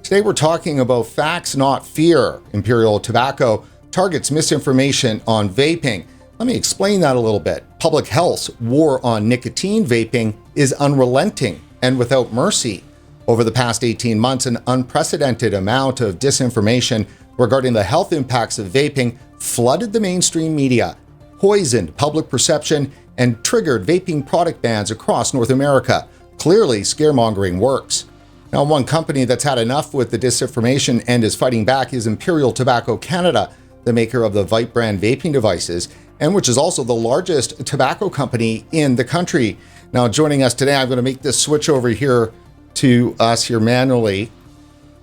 Today we're talking about facts, not fear. Imperial Tobacco targets misinformation on vaping. Let me explain that a little bit. Public Health's war on nicotine vaping is unrelenting and without mercy. Over the past 18 months, an unprecedented amount of disinformation regarding the health impacts of vaping flooded the mainstream media, poisoned public perception, and triggered vaping product bans across North America. Clearly, scaremongering works. Now, one company that's had enough with the disinformation and is fighting back is Imperial Tobacco Canada, the maker of the Vype brand vaping devices, and which is also the largest tobacco company in the country. Now, joining us today, I'm going to make this switch over here to us here manually.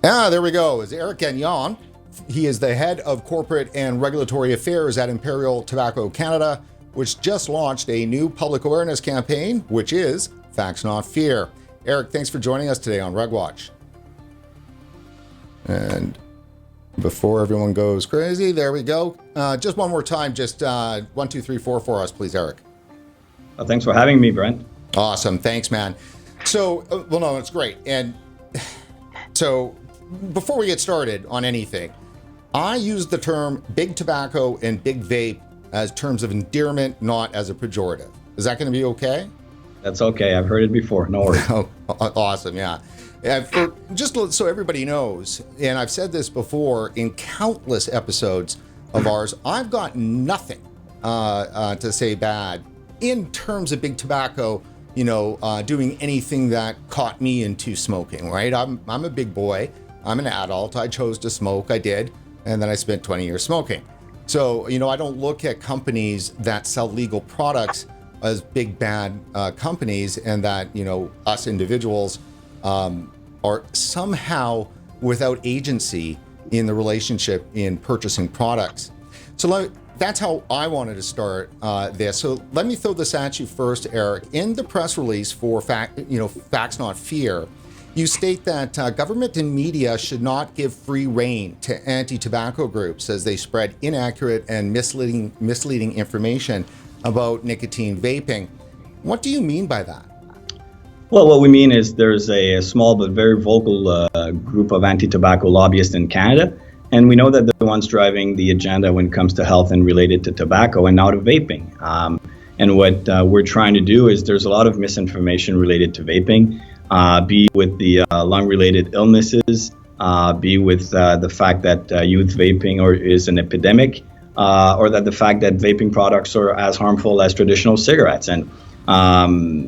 There we go, is Eric Gagnon. He is the head of corporate and regulatory affairs at Imperial Tobacco Canada, which just launched a new public awareness campaign, which is Facts Not Fear. Eric, thanks for joining us today on RegWatch. And before everyone goes crazy, there we go. Just one more time, just 1, 2, 3, 4 for us, please, Eric. Thanks for having me, Brent. Awesome, thanks, man. So, well, no, it's great. And so, before we get started on anything, I use the term big tobacco and big vape as terms of endearment, not as a pejorative. Is that going to be okay? That's okay. I've heard it before. No worries. Oh, awesome. Yeah. Just so everybody knows, and I've said this before in countless episodes of ours, I've got nothing to say bad in terms of big tobacco, doing anything that caught me into smoking, right? I'm a big boy. I'm an adult. I chose to smoke. I did. And then I spent 20 years smoking. So, I don't look at companies that sell legal products as big bad companies, and that, us individuals are somehow without agency in the relationship in purchasing products. So that's how I wanted to start this. So let me throw this at you first, Eric. In the press release for Facts Not Fear, you state that government and media should not give free rein to anti-tobacco groups as they spread inaccurate and misleading information about nicotine vaping. What do you mean by that? Well, what we mean is there's a small but very vocal group of anti-tobacco lobbyists in Canada, and we know that they're the ones driving the agenda when it comes to health and related to tobacco and now to vaping. And what we're trying to do is there's a lot of misinformation related to vaping, be with the lung-related illnesses, be with the fact that youth vaping is an epidemic, or that the fact that vaping products are as harmful as traditional cigarettes. And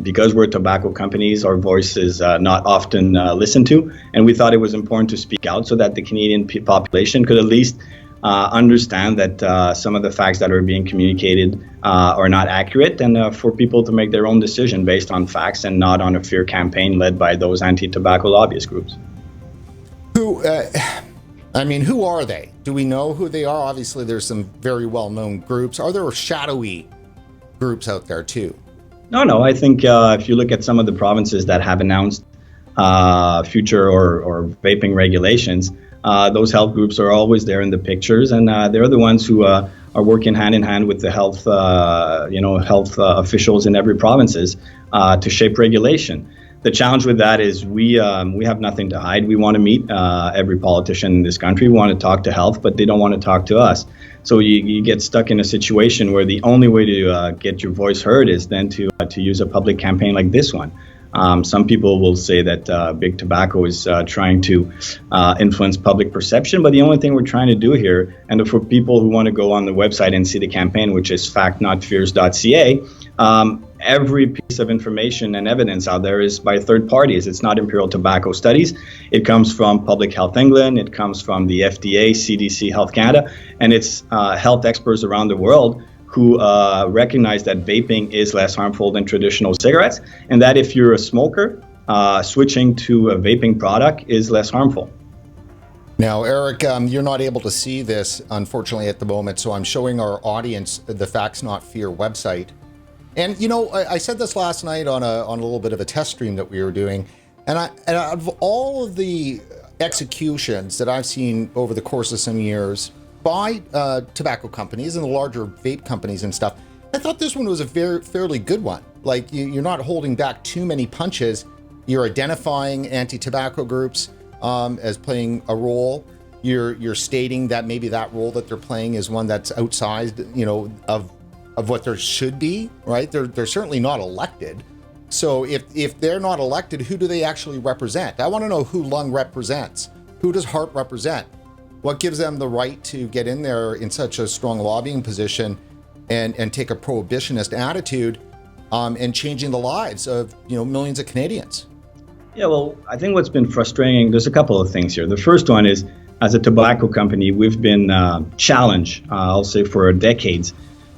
because we're tobacco companies, our voice is not often listened to, and we thought it was important to speak out so that the Canadian population could at least understand that some of the facts that are being communicated are not accurate, and for people to make their own decision based on facts and not on a fear campaign led by those anti-tobacco lobbyist groups. Who are they? Do we know who they are? Obviously, there's some very well-known groups. Are there shadowy groups out there too? No. I think if you look at some of the provinces that have announced future or vaping regulations, those health groups are always there in the pictures, and they're the ones who are working hand in hand with the health officials in every provinces to shape regulation. The challenge with that is we have nothing to hide. We want to meet every politician in this country. We want to talk to health, but they don't want to talk to us. So you get stuck in a situation where the only way to get your voice heard is then to use a public campaign like this one. Some people will say that big tobacco is trying to influence public perception, but the only thing we're trying to do here, and for people who want to go on the website and see the campaign, which is factnotfears.ca, every piece of information and evidence out there is by third parties. It's not Imperial Tobacco studies. It comes from Public Health England. It comes from the FDA, CDC, Health Canada, and it's health experts around the world who recognize that vaping is less harmful than traditional cigarettes, and that if you're a smoker, switching to a vaping product is less harmful. Now, Eric, you're not able to see this, unfortunately, at the moment, so I'm showing our audience the Facts Not Fear website. And, I said this last night on a little bit of a test stream that we were doing, and out of all of the executions that I've seen over the course of some years by tobacco companies and the larger vape companies and stuff, I thought this one was a fairly good one. Like, you're not holding back too many punches. You're identifying anti-tobacco groups. as playing a role. You're stating that maybe that role that they're playing is one that's outsized, you know, of what there should be, right? They're certainly not elected. So if they're not elected, who do they actually represent? I want to know who Lung represents. Who does Hart represent? What gives them the right to get in there in such a strong lobbying position and take a prohibitionist attitude and changing the lives of, you know, millions of Canadians? Yeah, well, I think what's been frustrating, there's a couple of things here. The first one is, as a tobacco company, we've been challenged, I'll say, for decades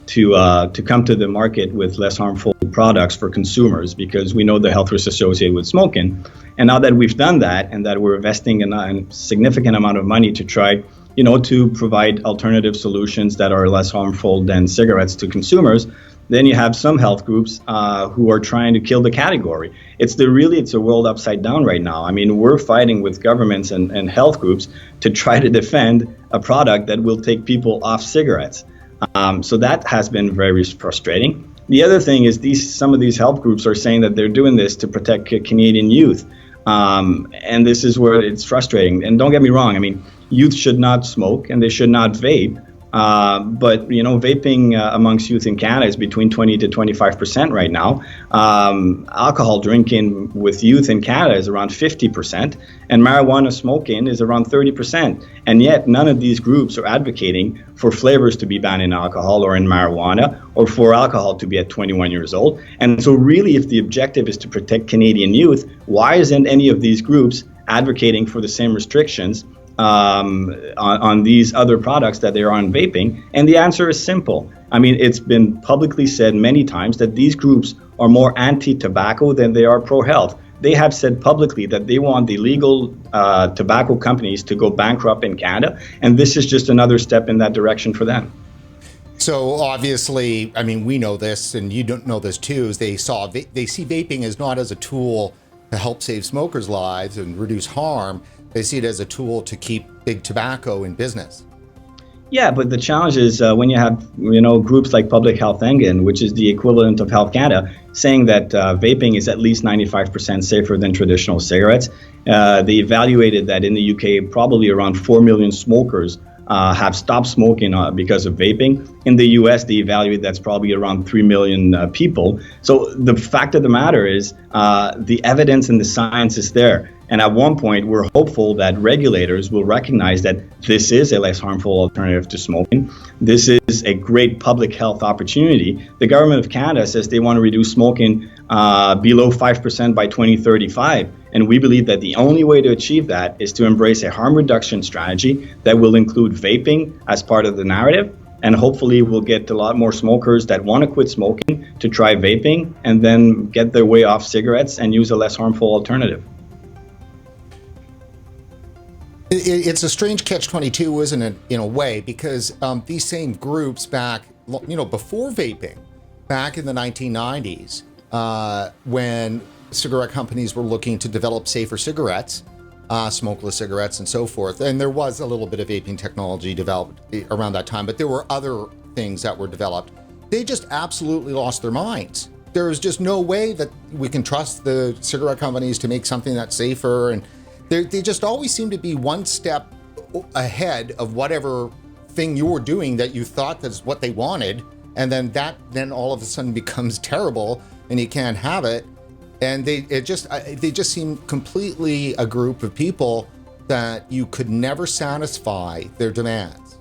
to come to the market with less harmful products for consumers because we know the health risks associated with smoking. And now that we've done that and that we're investing a significant amount of money to try, you know, to provide alternative solutions that are less harmful than cigarettes to consumers, then you have some health groups who are trying to kill the category. It's a world upside down right now. I mean, we're fighting with governments and health groups to try to defend a product that will take people off cigarettes. So that has been very frustrating. The other thing is some of these health groups are saying that they're doing this to protect Canadian youth. And this is where it's frustrating. And don't get me wrong, I mean, youth should not smoke and they should not vape. But, you know, vaping amongst youth in Canada is between 20 to 25% right now. Alcohol drinking with youth in Canada is around 50%, and marijuana smoking is around 30%. And yet none of these groups are advocating for flavors to be banned in alcohol or in marijuana, or for alcohol to be at 21 years old. And so really, if the objective is to protect Canadian youth, why isn't any of these groups advocating for the same restrictions on these other products that they're on vaping? And the answer is simple. I mean, it's been publicly said many times that these groups are more anti-tobacco than they are pro-health. They have said publicly that they want the legal tobacco companies to go bankrupt in Canada, and this is just another step in that direction for them. So obviously, I mean, we know this, and you don't know this too, is they see vaping as not as a tool to help save smokers' lives and reduce harm. They see it as a tool to keep big tobacco in business. Yeah, but the challenge is when you have, you know, groups like Public Health England, which is the equivalent of Health Canada, saying that vaping is at least 95% safer than traditional cigarettes. They evaluated that in the UK, probably around 4 million smokers have stopped smoking because of vaping. In the US, they evaluate that's probably around 3 million people. So the fact of the matter is the evidence and the science is there. And at one point, we're hopeful that regulators will recognize that this is a less harmful alternative to smoking. This is a great public health opportunity. The government of Canada says they want to reduce smoking below 5% by 2035. And we believe that the only way to achieve that is to embrace a harm reduction strategy that will include vaping as part of the narrative. And hopefully we'll get a lot more smokers that want to quit smoking to try vaping and then get their way off cigarettes and use a less harmful alternative. It's a strange catch-22, isn't it, in a way, because these same groups back, you know, before vaping, back in the 1990s, when cigarette companies were looking to develop safer cigarettes, smokeless cigarettes and so forth, and there was a little bit of vaping technology developed around that time, but there were other things that were developed. They just absolutely lost their minds. There is just no way that we can trust the cigarette companies to make something that's safer, and they just always seem to be one step ahead of whatever thing you're doing that you thought that's what they wanted, and then all of a sudden becomes terrible and you can't have it. And they just seem completely a group of people that you could never satisfy their demands.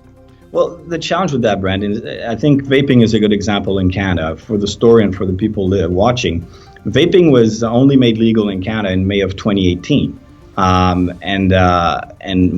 Well, the challenge with that, Brandon, is I think vaping is a good example in Canada. For the story and for the people watching, vaping was only made legal in Canada in May of 2018. And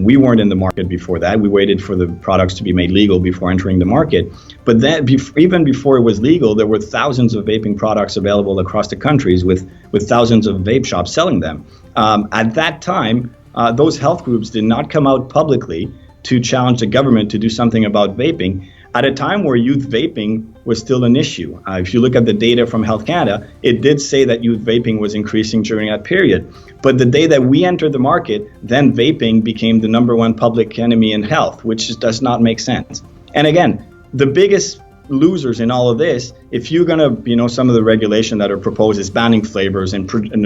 we weren't in the market before that. We waited for the products to be made legal before entering the market. But then, even before it was legal, there were thousands of vaping products available across the countries with thousands of vape shops selling them. At that time, those health groups did not come out publicly to challenge the government to do something about vaping at a time where youth vaping was still an issue. If you look at the data from Health Canada, it did say that youth vaping was increasing during that period. But the day that we entered the market, then vaping became the #1 public enemy in health, which just does not make sense. And again, the biggest losers in all of this, if you're going to, some of the regulation that are proposed is banning flavors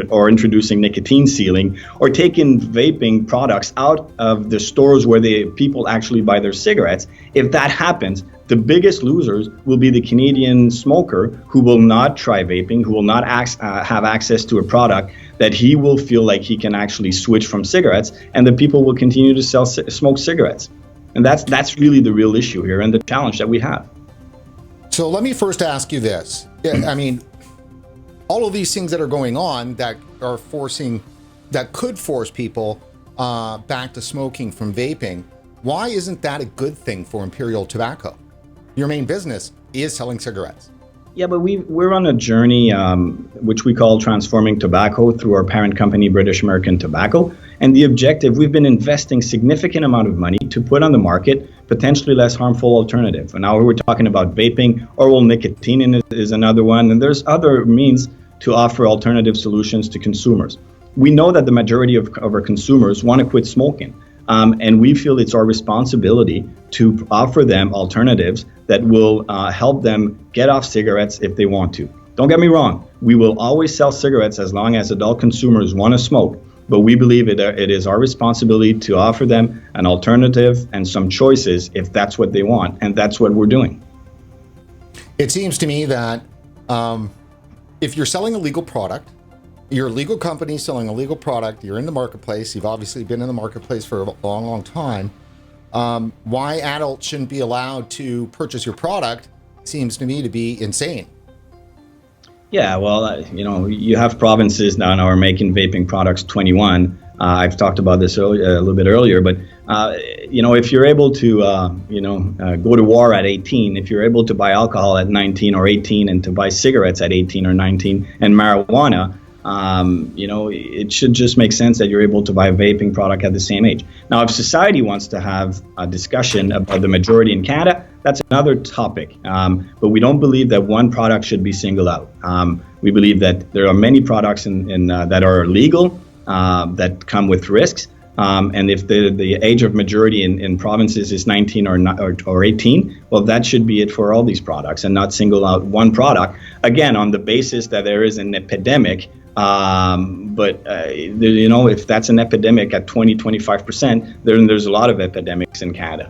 or introducing nicotine ceiling or taking vaping products out of the stores where people actually buy their cigarettes, if that happens, the biggest losers will be the Canadian smoker who will not try vaping, who will not have access to a product that he will feel like he can actually switch from cigarettes, and the people will continue to smoke cigarettes. And that's really the real issue here and the challenge that we have. So let me first ask you this. I mean, all of these things that are going on that could force people back to smoking from vaping, why isn't that a good thing for Imperial Tobacco? Your main business is selling cigarettes. Yeah, but we're on a journey which we call transforming tobacco through our parent company, British American Tobacco. And the objective, we've been investing significant amount of money to put on the market potentially less harmful alternative. And now we're talking about vaping. Oral nicotine is another one. And there's other means to offer alternative solutions to consumers. We know that the majority of our consumers want to quit smoking. And we feel it's our responsibility to offer them alternatives that will help them get off cigarettes if they want to. Don't get me wrong, we will always sell cigarettes as long as adult consumers want to smoke, but we believe it is our responsibility to offer them an alternative and some choices if that's what they want, and that's what we're doing. It seems to me that if you're selling a legal product, you're a legal company selling a legal product, you're in the marketplace, you've obviously been in the marketplace for a long, long time, why adults shouldn't be allowed to purchase your product seems to me to be insane. Yeah, well, you have provinces now are making vaping products 21. I've talked about this a little bit earlier, but if you're able to, go to war at 18, if you're able to buy alcohol at 19 or 18 and to buy cigarettes at 18 or 19 and marijuana, it should just make sense that you're able to buy a vaping product at the same age. Now, if society wants to have a discussion about the majority in Canada, that's another topic. But we don't believe that one product should be singled out. We believe that there are many products that are legal that come with risks. And if the age of majority in provinces is 19 or 18, well, that should be it for all these products and not single out one product, again, on the basis that there is an epidemic. If that's an epidemic at 20-25%, then there's a lot of epidemics in Canada.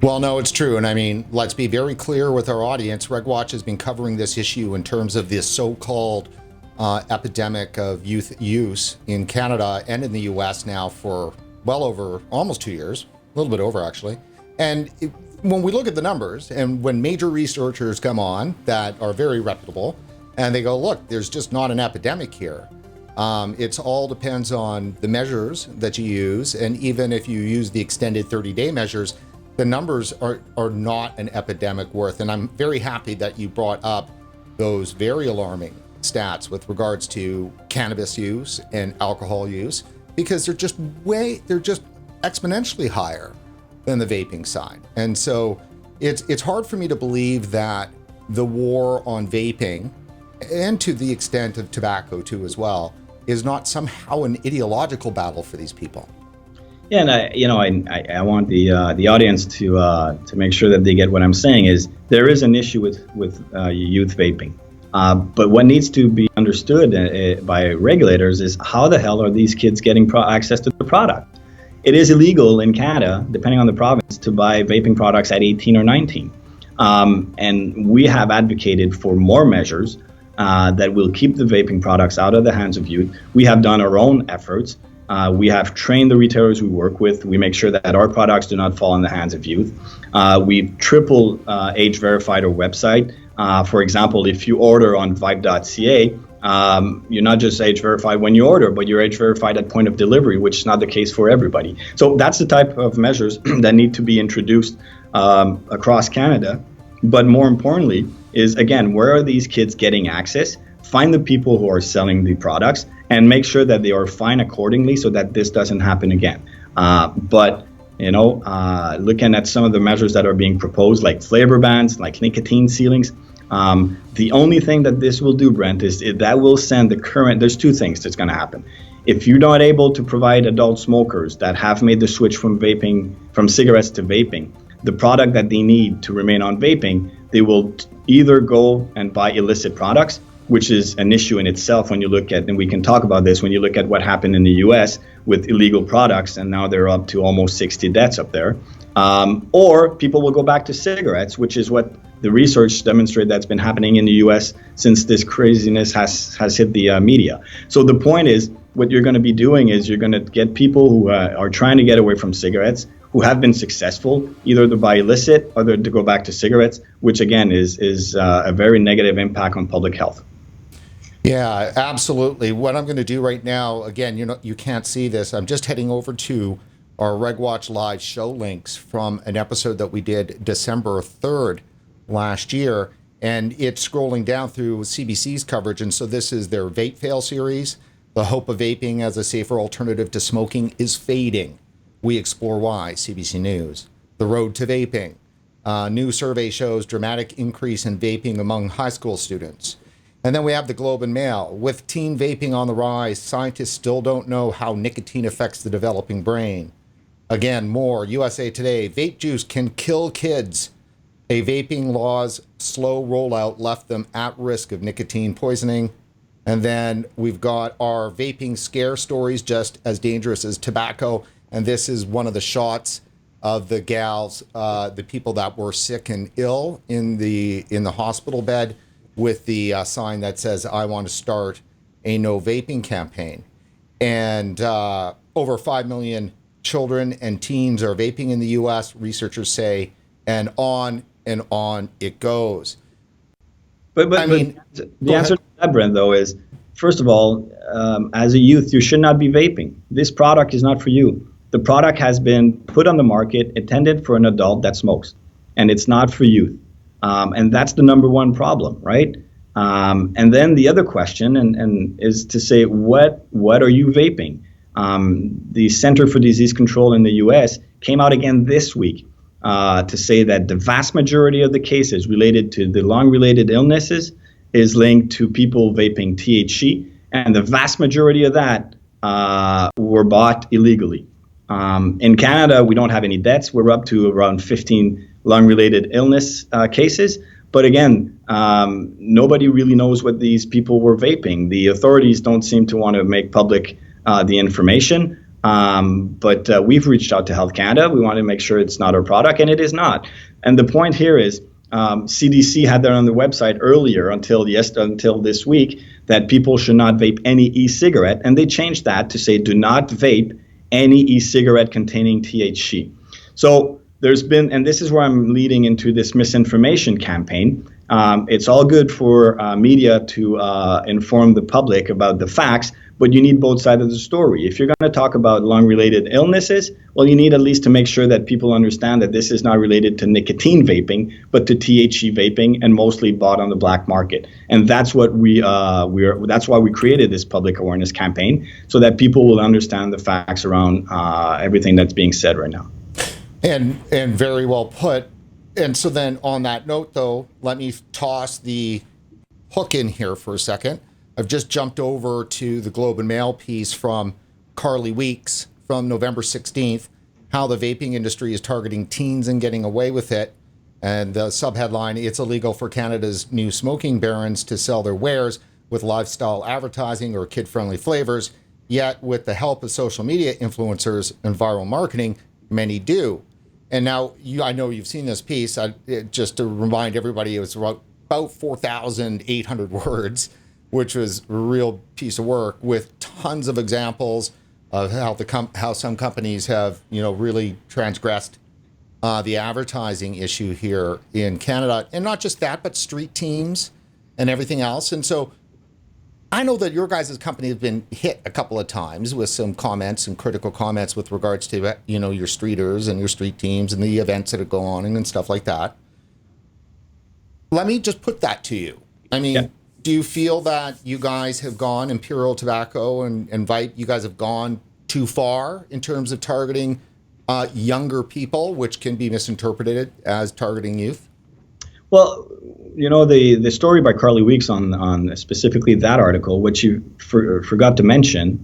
Well, no, it's true. And I mean, let's be very clear with our audience. RegWatch has been covering this issue in terms of this so-called epidemic of youth use in Canada and in the US now for well over almost 2 years, a little bit over actually. And when we look at the numbers and when major researchers come on that are very reputable and they go, look, there's just not an epidemic here. It's all depends on the measures that you use. And even if you use the extended 30-day measures, the numbers are not an epidemic worth. And I'm very happy that you brought up those very alarming stats with regards to cannabis use and alcohol use, because they're just exponentially higher than the vaping side. And so it's hard for me to believe that the war on vaping, and to the extent of tobacco too as well, is not somehow an ideological battle for these people. Yeah, and I want the audience to make sure that they get what I'm saying is there is an issue with youth vaping. But what needs to be understood by regulators is how the hell are these kids getting access to the product? It is illegal in Canada, depending on the province, to buy vaping products at 18 or 19. And we have advocated for more measures that will keep the vaping products out of the hands of youth. We have done our own efforts. We have trained the retailers we work with. We make sure that our products do not fall in the hands of youth. We've triple age verified our website. For example, if you order on Vype.ca, you're not just age verified when you order, but you're age verified at point of delivery, which is not the case for everybody. So that's the type of measures that need to be introduced across Canada. But more importantly is, again, where are these kids getting access? Find the people who are selling the products and make sure that they are fined accordingly so that this doesn't happen again. But looking at some of the measures that are being proposed, like flavor bans, like nicotine ceilings, the only thing that this will do, Brent, is that will send there's two things that's going to happen. If you're not able to provide adult smokers that have made the switch from cigarettes to vaping, the product that they need to remain on vaping, they will either go and buy illicit products, which is an issue in itself when you look at, and we can talk about this, when you look at what happened in the US with illegal products, and now they're up to almost 60 deaths up there. Or people will go back to cigarettes, which is what the research demonstrated that's been happening in the US since this craziness has hit the media. So the point is, what you're going to be doing is you're going to get people who are trying to get away from cigarettes, who have been successful, either to buy illicit or to go back to cigarettes, which again is a very negative impact on public health. Yeah, absolutely. What I'm going to do right now, again, you can't see this. I'm just heading over to our RegWatch Live show links from an episode that we did December 3rd last year, and it's scrolling down through CBC's coverage. And so this is their Vape Fail series. The hope of vaping as a safer alternative to smoking is fading. We explore why. CBC News. The road to vaping. New survey shows dramatic increase in vaping among high school students. And then we have the Globe and Mail. With teen vaping on the rise, scientists still don't know how nicotine affects the developing brain. Again, more. USA Today. Vape juice can kill kids. A vaping law's slow rollout left them at risk of nicotine poisoning. And then we've got our vaping scare stories, just as dangerous as tobacco. And this is one of the shots of the gals, the people that were sick and ill in the hospital bed, with the sign that says, "I want to start a no vaping campaign." And over 5 million children and teens are vaping in the U.S., researchers say, and on it goes. But the answer to that, Brent, though, is, first of all, as a youth, you should not be vaping. This product is not for you. The product has been put on the market, intended for an adult that smokes, and it's not for youth. And that's the number one problem, right? And then the other question and is to say, what are you vaping? The Center for Disease Control in the U.S. came out again this week to say that the vast majority of the cases related to the lung-related illnesses is linked to people vaping THC, and the vast majority of that were bought illegally. In Canada, we don't have any deaths. We're up to around 15 lung-related illness cases. But again, nobody really knows what these people were vaping. The authorities don't seem to want to make public the information. But we've reached out to Health Canada. We want to make sure it's not our product, and it is not. And the point here is CDC had that on the website earlier until this week, that people should not vape any e-cigarette. And they changed that to say, do not vape any e-cigarette containing THC. So there's been, and this is where I'm leading into this misinformation campaign. It's all good for media to inform the public about the facts, but you need both sides of the story. If you're going to talk about lung-related illnesses, well, you need at least to make sure that people understand that this is not related to nicotine vaping, but to THC vaping, and mostly bought on the black market. And that's what that's why we created this public awareness campaign, so that people will understand the facts around everything that's being said right now. And very well put. And so then on that note, though, let me toss the hook in here for a second. I've just jumped over to the Globe and Mail piece from Carly Weeks from November 16th, how the vaping industry is targeting teens and getting away with it. And the subheadline, it's illegal for Canada's new smoking barons to sell their wares with lifestyle advertising or kid-friendly flavors. Yet with the help of social media influencers and viral marketing, many do. And now I know you've seen this piece. Just to remind everybody, it was about 4,800 words, which was a real piece of work with tons of examples of how some companies have, really transgressed the advertising issue here in Canada. And not just that, but street teams and everything else. And so I know that your guys' company has been hit a couple of times with some comments and critical comments with regards to, your streeters and your street teams and the events that are going on and stuff like that. Let me just put that to you. I mean, yeah. Do you feel that you guys have gone, Imperial Tobacco and Vype, you guys have gone too far in terms of targeting younger people, which can be misinterpreted as targeting youth? Well, the story by Carly Weeks on specifically that article, which you forgot to mention,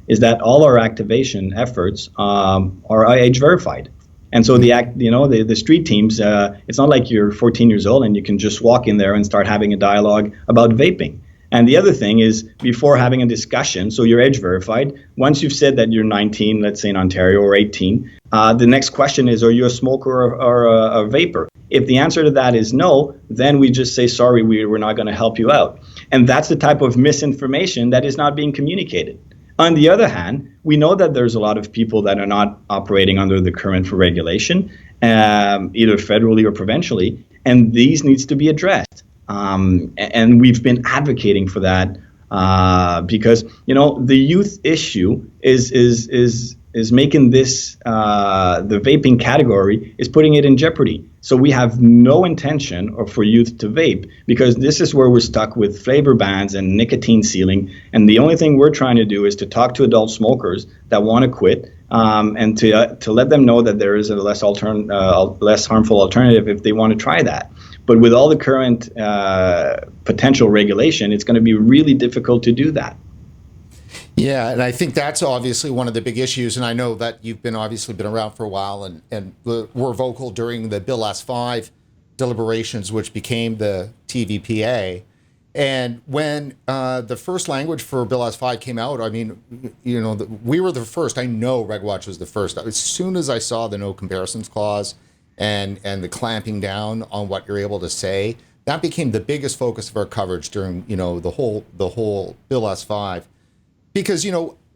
is that all our activation efforts are age verified. And so the street teams, it's not like you're 14 years old and you can just walk in there and start having a dialogue about vaping. And the other thing is, before having a discussion, so you're age verified. Once you've said that you're 19, let's say in Ontario, or 18, the next question is, are you a smoker or a vapor? If the answer to that is no, then we just say, sorry, we're not going to help you out. And that's the type of misinformation that is not being communicated. On the other hand, we know that there's a lot of people that are not operating under the current for regulation, either federally or provincially, and these needs to be addressed. And we've been advocating for that because the youth issue is making this the vaping category is putting it in jeopardy. So we have no intention for youth to vape, because this is where we're stuck with flavor bans and nicotine ceiling. And the only thing we're trying to do is to talk to adult smokers that want to quit, and to let them know that there is a less harmful alternative if they want to try that. But with all the current potential regulation, it's going to be really difficult to do that. Yeah, and I think that's obviously one of the big issues. And I know that you've been around for a while and were vocal during the Bill S5 deliberations, which became the TVPA. And when the first language for Bill S5 came out, I mean, we were the first. I know RegWatch was the first. As soon as I saw the no comparisons clause and the clamping down on what you're able to say, that became the biggest focus of our coverage during the whole Bill S5. Because,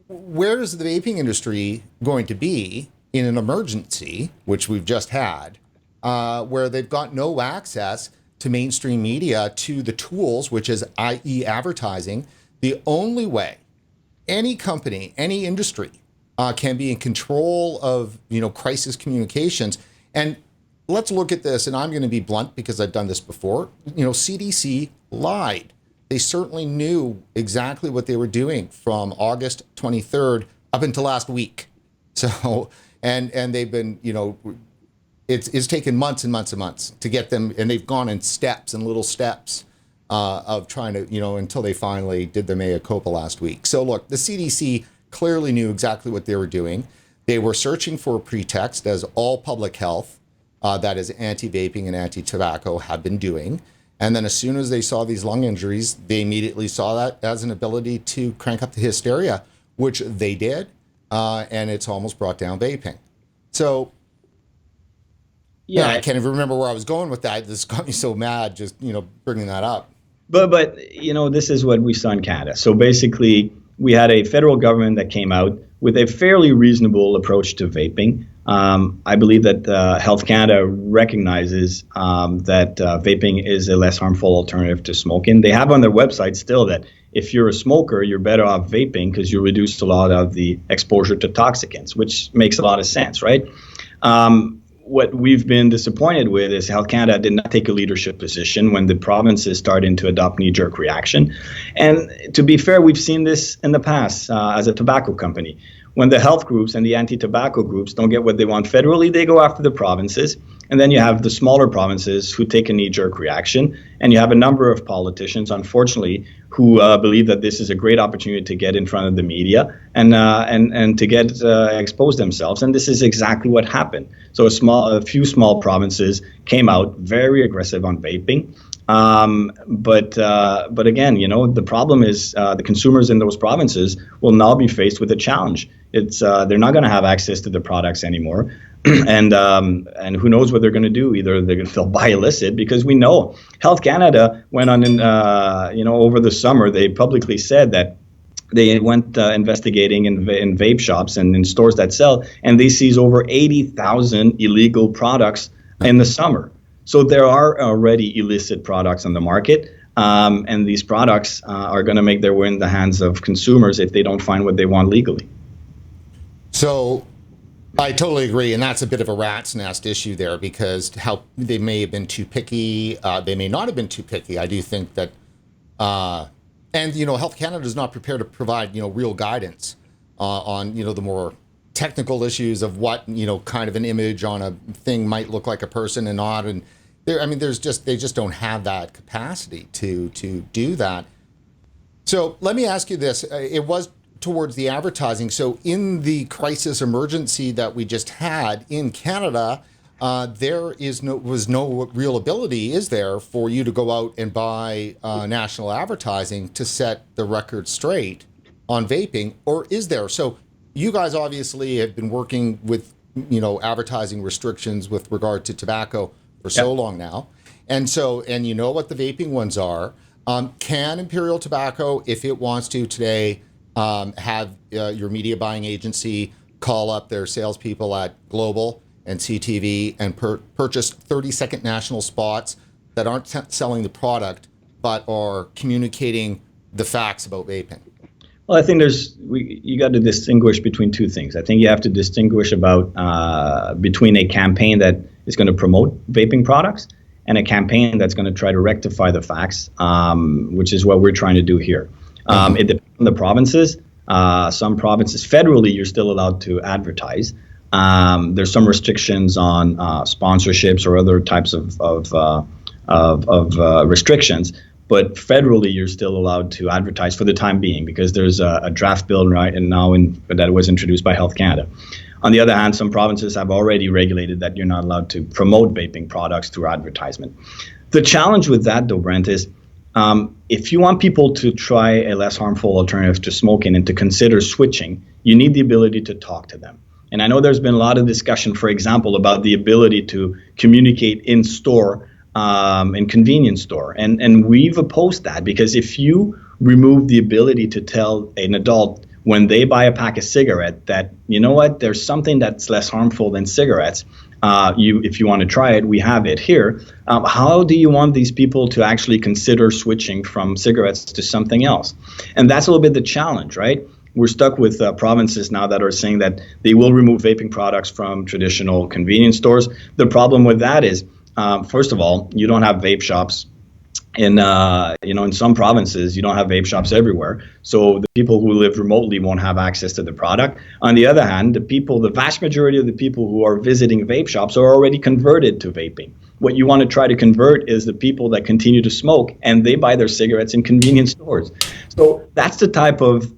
where is the vaping industry going to be in an emergency, which we've just had, where they've got no access to mainstream media, to the tools, which is i.e. advertising? The only way any company, any industry can be in control of, crisis communications. And let's look at this, and I'm going to be blunt because I've done this before. CDC lied. They certainly knew exactly what they were doing from August 23rd up until last week. So, and they've been, it's taken months and months and months to get them, and they've gone in steps and little steps of trying to, until they finally did their mea culpa last week. So look, the CDC clearly knew exactly what they were doing. They were searching for a pretext, as all public health, that is anti-vaping and anti-tobacco, have been doing. And then as soon as they saw these lung injuries, they immediately saw that as an ability to crank up the hysteria, which they did. And it's almost brought down vaping. So, yeah, I can't even remember where I was going with that. This got me so mad just, bringing that up. But this is what we saw in Canada. So basically, we had a federal government that came out with a fairly reasonable approach to vaping. I believe that Health Canada recognizes that vaping is a less harmful alternative to smoking. They have on their website still that if you're a smoker, you're better off vaping because you reduce a lot of the exposure to toxicants, which makes a lot of sense, right? What we've been disappointed with is Health Canada did not take a leadership position when the provinces started to adopt knee-jerk reaction. And to be fair, we've seen this in the past as a tobacco company. When the health groups and the anti-tobacco groups don't get what they want federally, they go after the provinces. And then you have the smaller provinces who take a knee-jerk reaction. And you have a number of politicians, unfortunately, who believe that this is a great opportunity to get in front of the media and to get expose themselves. And this is exactly what happened. So a few small provinces came out very aggressive on vaping. But again, the problem is the consumers in those provinces will now be faced with a challenge. It's they're not going to have access to the products anymore, and who knows what they're going to do? Either they'll buy illicit, because we know Health Canada went on over the summer. They publicly said that they went investigating in vape shops and in stores that sell, and they seized over 80,000 illegal products in the summer. So there are already illicit products on the market, and these products are going to make their way in the hands of consumers if they don't find what they want legally. So I totally agree, and that's a bit of a rat's nest issue there, because how they may have been too picky, they may not have been too picky. I do think that, and Health Canada is not prepared to provide real guidance on the more technical issues of what kind of an image on a thing might look like a person and not, and they just don't have that capacity to do that. So let me ask you this: it was towards the advertising. So in the crisis emergency that we just had in Canada, there was no real ability, is there, for you to go out and buy national advertising to set the record straight on vaping, or is there? So you guys obviously have been working with, advertising restrictions with regard to tobacco for so long now. And you know what the vaping ones are. Can Imperial Tobacco, if it wants to today, have your media buying agency call up their salespeople at Global and CTV and purchase 30-second national spots that aren't selling the product, but are communicating the facts about vaping? Well, I think you got to distinguish between two things. I think you have to distinguish between a campaign that is going to promote vaping products and a campaign that's going to try to rectify the facts, which is what we're trying to do here. It depends on the provinces. Some provinces, federally, you're still allowed to advertise. There's some restrictions on sponsorships or other types of restrictions. But federally, you're still allowed to advertise for the time being, because there's a draft bill right now that was introduced by Health Canada. On the other hand, some provinces have already regulated that you're not allowed to promote vaping products through advertisement. The challenge with that, though, Brent, is if you want people to try a less harmful alternative to smoking and to consider switching, you need the ability to talk to them. And I know there's been a lot of discussion, for example, about the ability to communicate in store, in convenience store. And we've opposed that, because if you remove the ability to tell an adult when they buy a pack of cigarette that, you know what, there's something that's less harmful than cigarettes, if you want to try it, we have it here. How do you want these people to actually consider switching from cigarettes to something else? And that's a little bit the challenge, right? We're stuck with provinces now that are saying that they will remove vaping products from traditional convenience stores. The problem with that is, first of all, you don't have vape shops. In some provinces, you don't have vape shops everywhere. So the people who live remotely won't have access to the product. On the other hand, the vast majority of the people who are visiting vape shops are already converted to vaping. What you want to try to convert is the people that continue to smoke, and they buy their cigarettes in convenience stores. So that's the type of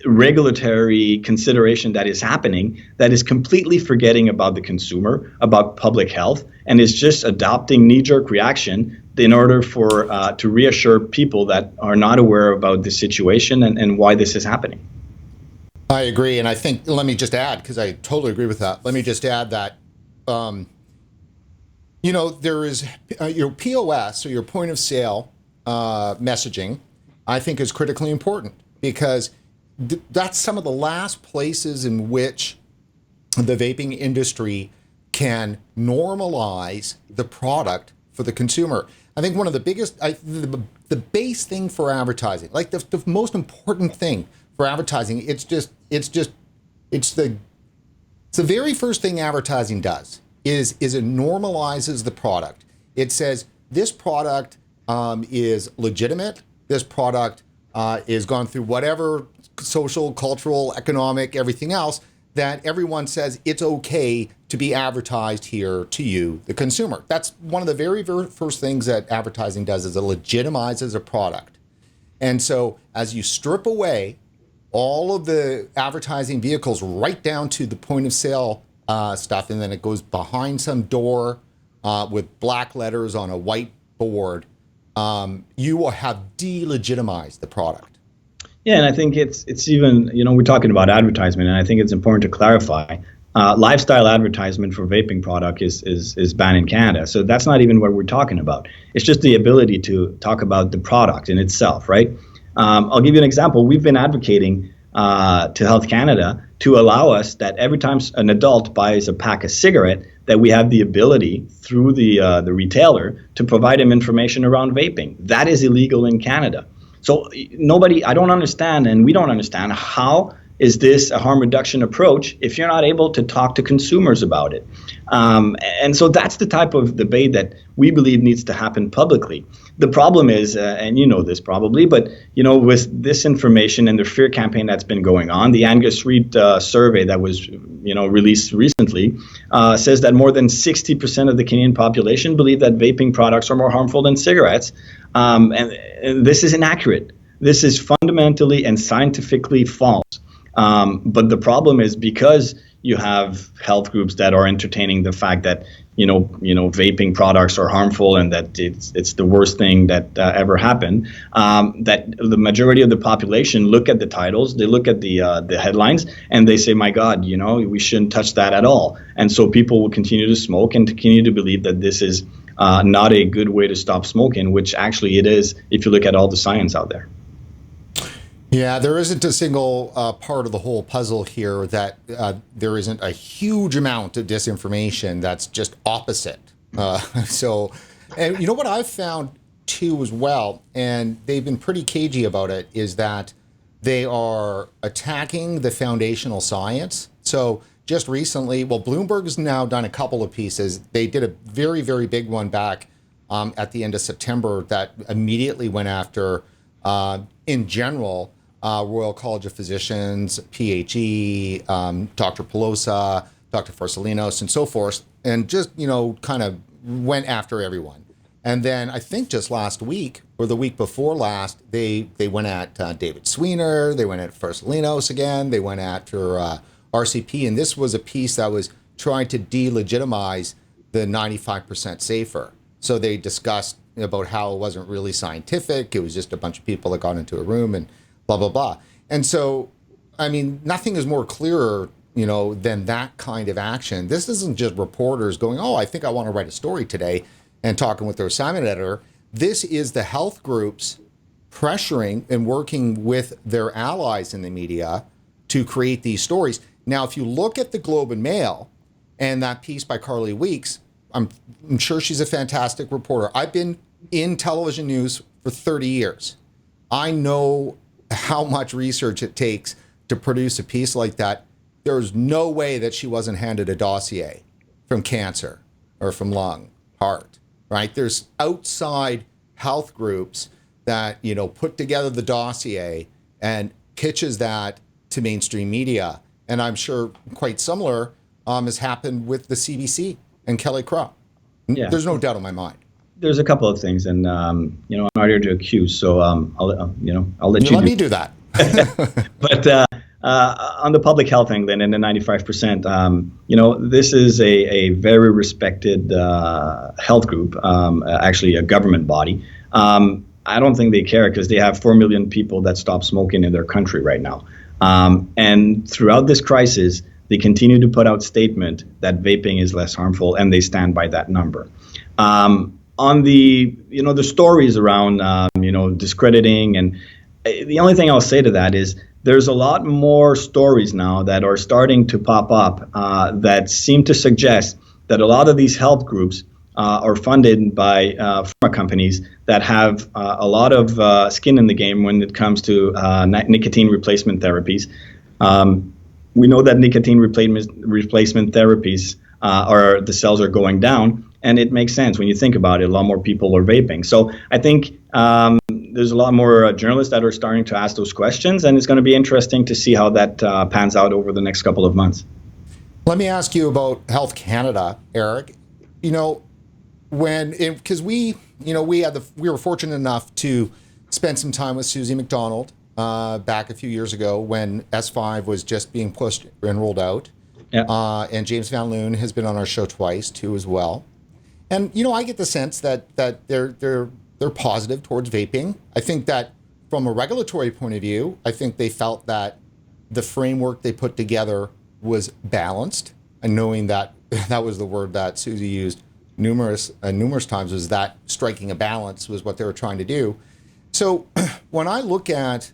regulatory consideration that is happening, that is completely forgetting about the consumer, about public health, and is just adopting knee-jerk reaction in order to reassure people that are not aware about the situation and why this is happening. I agree, and I think, let me just add, because I totally agree with that, let me just add that there is your POS, or your point of sale messaging, I think is critically important, because that's some of the last places in which the vaping industry can normalize the product for the consumer. I think one of the biggest, the base thing for advertising, like the most important thing for advertising, it's the very first thing advertising does is it normalizes the product. It says this product is legitimate. This product is gone through whatever social, cultural, economic, everything else, that everyone says it's okay to be advertised here to you, the consumer. That's one of the very, very first things that advertising does, is it legitimizes a product. And so as you strip away all of the advertising vehicles right down to the point of sale stuff, and then it goes behind some door with black letters on a white board, you will have delegitimized the product. Yeah, and I think it's even, we're talking about advertisement, and I think it's important to clarify. Lifestyle advertisement for vaping product is banned in Canada. So that's not even what we're talking about. It's just the ability to talk about the product in itself, right? I'll give you an example. We've been advocating to Health Canada to allow us that every time an adult buys a pack of cigarette, that we have the ability through the retailer to provide him information around vaping. That is illegal in Canada. So I don't understand, and we don't understand, how is this a harm reduction approach if you're not able to talk to consumers about it? And so that's the type of debate that we believe needs to happen publicly. The problem is, and you know this probably, but with disinformation and the fear campaign that's been going on, the Angus Reid survey that was released recently says that more than 60% of the Canadian population believe that vaping products are more harmful than cigarettes, and this is inaccurate. This is fundamentally and scientifically false. But the problem is, because you have health groups that are entertaining the fact that vaping products are harmful and that it's the worst thing that ever happened. That the majority of the population look at the titles, they look at the headlines, and they say, "My God, we shouldn't touch that at all." And so people will continue to smoke and continue to believe that this is not a good way to stop smoking, which actually it is if you look at all the science out there. Yeah, there isn't a single part of the whole puzzle here that there isn't a huge amount of disinformation that's just opposite. And what I've found too as well, and they've been pretty cagey about it, is that they are attacking the foundational science. So just recently, Bloomberg's now done a couple of pieces. They did a very, very big one back at the end of September that immediately went after, in general, Royal College of Physicians, PHE, Dr. Pelosa, Dr. Forsalinos, and so forth, and just, kind of went after everyone. And then I think just last week, or the week before last, they went at David Sweener, they went at Forsalinos again, they went after RCP, and this was a piece that was trying to delegitimize the 95% safer. So they discussed about how it wasn't really scientific, it was just a bunch of people that got into a room and blah, blah, blah. And so, I mean, nothing is more clearer, than that kind of action. This isn't just reporters going, "Oh, I think I want to write a story today," and talking with their assignment editor. This is the health groups pressuring and working with their allies in the media to create these stories. Now, if you look at the Globe and Mail and that piece by Carly Weeks, I'm sure she's a fantastic reporter. I've been in television news for 30 years. I know how much research it takes to produce a piece like that. There's no way that she wasn't handed a dossier from cancer or from lung, heart, right? There's outside health groups that, put together the dossier and pitches that to mainstream media. And I'm sure quite similar has happened with the CBC and Kelly Craw. Yeah. There's no doubt in my mind. There's a couple of things, and I'm not here to accuse, so I'll let you let me do that. But on the public health angle and the 95%, this is a very respected health group, actually a government body. I don't think they care because they have 4 million people that stop smoking in their country right now. And throughout this crisis, they continue to put out statement that vaping is less harmful, and they stand by that number. On the stories around discrediting, and the only thing I'll say to that is there's a lot more stories now that are starting to pop up that seem to suggest that a lot of these health groups are funded by pharma companies that have a lot of skin in the game when it comes to nicotine replacement therapies. We know that nicotine replacement therapies the sales are going down. And it makes sense when you think about it. A lot more people are vaping. So I think there's a lot more journalists that are starting to ask those questions, and it's going to be interesting to see how that pans out over the next couple of months. Let me ask you about Health Canada, Eric. Because we were fortunate enough to spend some time with Susie McDonald back a few years ago when S5 was just being pushed and rolled out. Yeah. And James Van Loon has been on our show twice too as well. And I get the sense that they're positive towards vaping. I think that from a regulatory point of view, I think they felt that the framework they put together was balanced, and knowing that that was the word that Susie used numerous times, was that striking a balance was what they were trying to do. So when I look at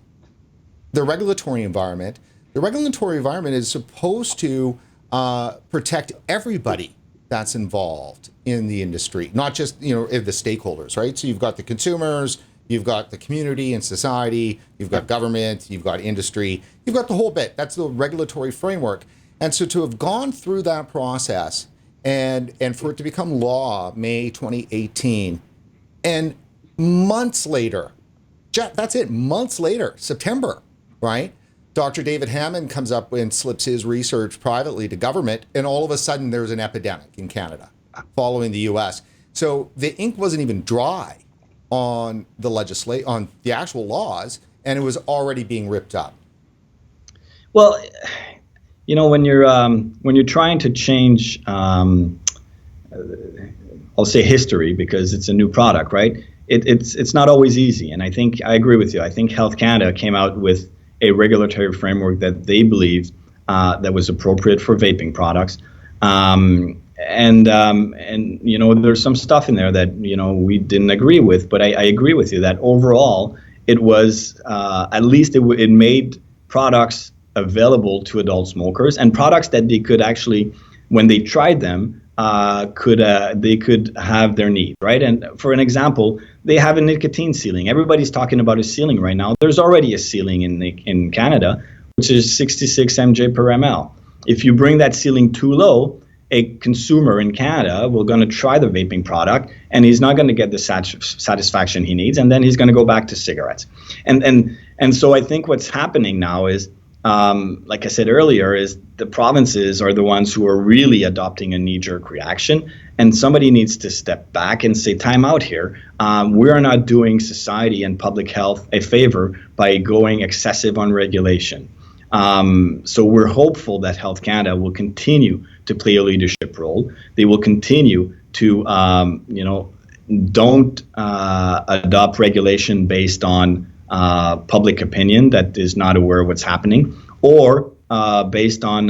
the regulatory environment is supposed to protect everybody that's involved in the industry, not just the stakeholders, right? So you've got the consumers, you've got the community and society, you've got government, you've got industry, you've got the whole bit. That's the regulatory framework. And so to have gone through that process and for it to become law May 2018, and months later, months later, September, right? Dr. David Hammond comes up and slips his research privately to government, and all of a sudden there's an epidemic in Canada following the US. So the ink wasn't even dry on the on the actual laws, and it was already being ripped up. Well, when you're trying to change, I'll say history because it's a new product, right? It's not always easy, and I agree with you. I think Health Canada came out with a regulatory framework that they believed that was appropriate for vaping products, and there's some stuff in there that we didn't agree with, but I agree with you that overall it was at least it made products available to adult smokers, and products that they could actually, when they tried them, they could have their need, right? And for an example, they have a nicotine ceiling. Everybody's talking about a ceiling right now. There's already a ceiling in Canada, which is 66 mj per ml. If you bring that ceiling too low, a consumer in Canada will going to try the vaping product, and he's not going to get the satisfaction he needs, and then he's going to go back to cigarettes. And so I think what's happening now is, like I said earlier, is the provinces are the ones who are really adopting a knee-jerk reaction, and somebody needs to step back and say, time out here. We are not doing society and public health a favor by going excessive on regulation. So we're hopeful that Health Canada will continue to play a leadership role. They will continue to, don't adopt regulation based on public opinion that is not aware of what's happening, or based on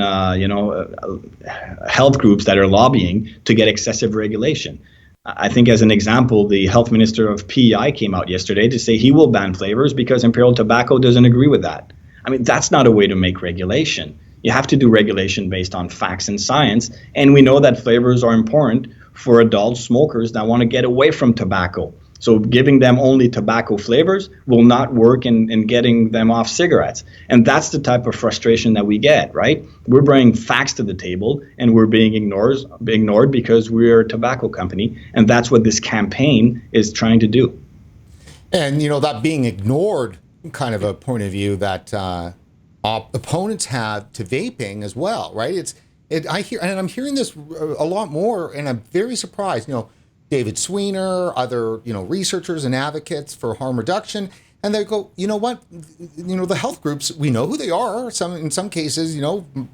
health groups that are lobbying to get excessive regulation. I think, as an example, the health minister of PEI came out yesterday to say he will ban flavors because Imperial Tobacco doesn't agree with that. I mean, that's not a way to make regulation. You have to do regulation based on facts and science, and we know that flavors are important for adult smokers that want to get away from tobacco. So giving them only tobacco flavors will not work in getting them off cigarettes. And that's the type of frustration that we get, right? We're bringing facts to the table and we're being ignored because we're a tobacco company. And that's what this campaign is trying to do. And, that being ignored, kind of a point of view that opponents have to vaping as well, right? I'm hearing this a lot more, and I'm very surprised. David Sweener, other, researchers and advocates for harm reduction. And they go, you know what, the health groups, we know who they are. In some cases,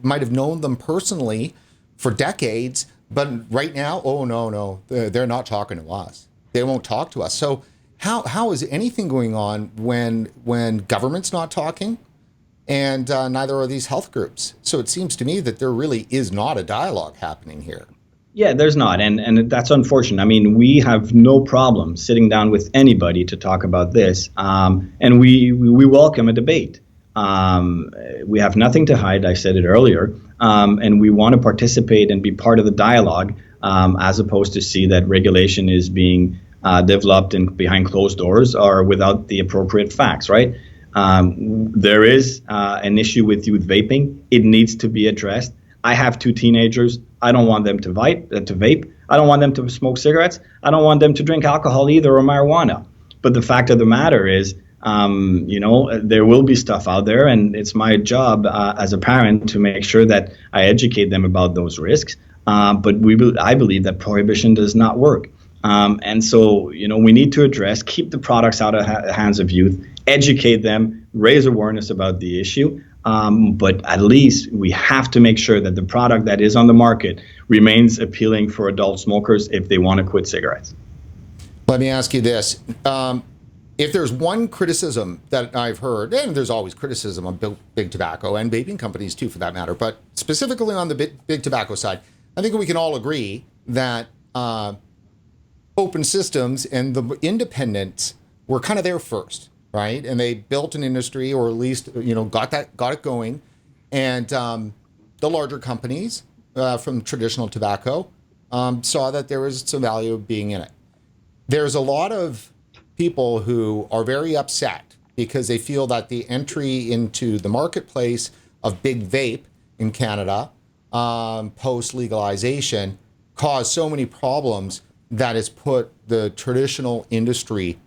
might have known them personally for decades. But right now, oh, no, they're not talking to us. They won't talk to us. So how is anything going on when government's not talking and neither are these health groups? So it seems to me that there really is not a dialogue happening here. Yeah, there's not. And that's unfortunate. I mean, we have no problem sitting down with anybody to talk about this. And we welcome a debate. We have nothing to hide. I said it earlier. And we want to participate and be part of the dialogue, as opposed to see that regulation is being developed behind closed doors or without the appropriate facts, right? There is an issue with youth vaping. It needs to be addressed. I have 2 teenagers. I don't want them to vape. I don't want them to smoke cigarettes. I don't want them to drink alcohol either, or marijuana. But the fact of the matter is, there will be stuff out there, and it's my job as a parent to make sure that I educate them about those risks. But I believe that prohibition does not work. And so, we need to keep the products out of the hands of youth, educate them, raise awareness about the issue. But at least we have to make sure that the product that is on the market remains appealing for adult smokers if they want to quit cigarettes. Let me ask you this. If there's one criticism that I've heard, and there's always criticism of big tobacco and vaping companies too, for that matter, but specifically on the big tobacco side, I think we can all agree that open systems and the independents were kind of there first. Right, and they built an industry, or at least got it going, and the larger companies from traditional tobacco saw that there was some value of being in it. There's a lot of people who are very upset because they feel that the entry into the marketplace of big vape in Canada post legalization caused so many problems that it's put the traditional industry